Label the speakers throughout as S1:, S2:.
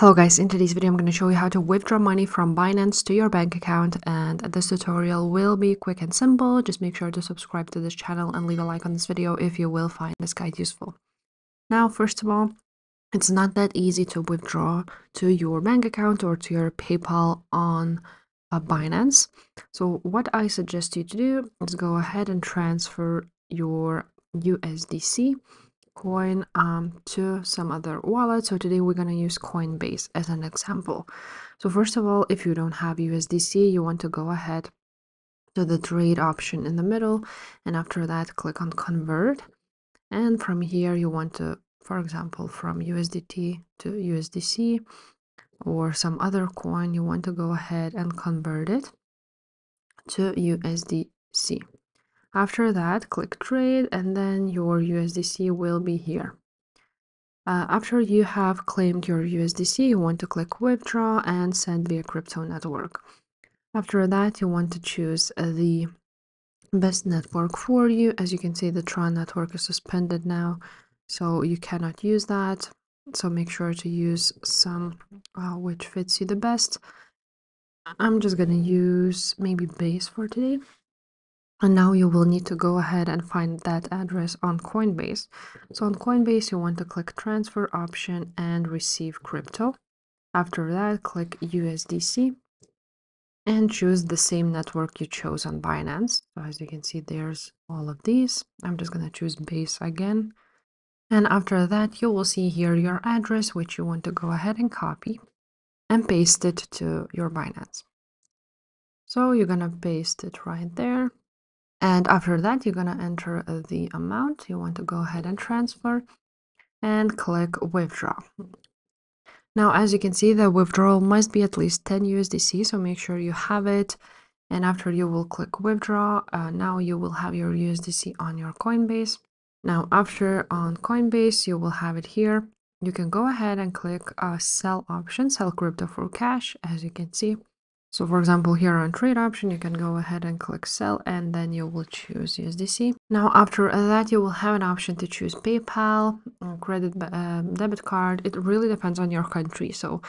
S1: Hello guys, in today's video I'm going to show you how to withdraw money from Binance to your bank account, and this tutorial will be quick and simple. Just make sure to subscribe to this channel and leave a like on this video if you will find this guide useful. Now, first of all, it's not that easy to withdraw to your bank account or to your PayPal on Binance. So what I suggest you to do is go ahead and transfer your USDC coin to some other wallet. So today we're going to use Coinbase as an example. So first of all, if you don't have USDC, you want to go ahead to the trade option in the middle, and after that click on convert, and from here you want to, for example, from USDT to USDC or some other coin, you want to go ahead and convert it to USDC. After that, click trade, and then your USDC will be here. After you have claimed your USDC, you want to click withdraw and send via crypto network. After that, you want to choose the best network for you. As you can see, the Tron network is suspended now, so you cannot use that. So make sure to use some which fits you the best. I'm just gonna use maybe Base for today. And now you will need to go ahead and find that address on Coinbase. So on Coinbase, you want to click transfer option and receive crypto. After that, click USDC and choose the same network you chose on Binance. So as you can see, there's all of these. I'm just going to choose Base again. And after that, you will see here your address, which you want to go ahead and copy and paste it to your Binance. So you're going to paste it right there. And after that, you're going to enter the amount you want to go ahead and transfer and click withdraw. Now, as you can see, the withdrawal must be at least 10 USDC, so make sure you have it. And after you will click withdraw, now you will have your USDC on your Coinbase. Now, after on Coinbase, you will have it here. You can go ahead and click sell option, sell crypto for cash, as you can see. So for example, here on trade option, you can go ahead and click sell, and then you will choose USDC. Now, after that, you will have an option to choose PayPal, credit, debit card. It really depends on your country. So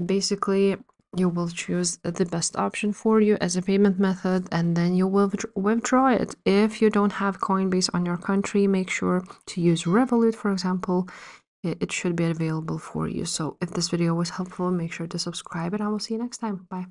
S1: basically, you will choose the best option for you as a payment method, and then you will withdraw it. If you don't have Coinbase on your country, make sure to use Revolut, for example. It should be available for you. So if this video was helpful, make sure to subscribe, and I will see you next time. Bye.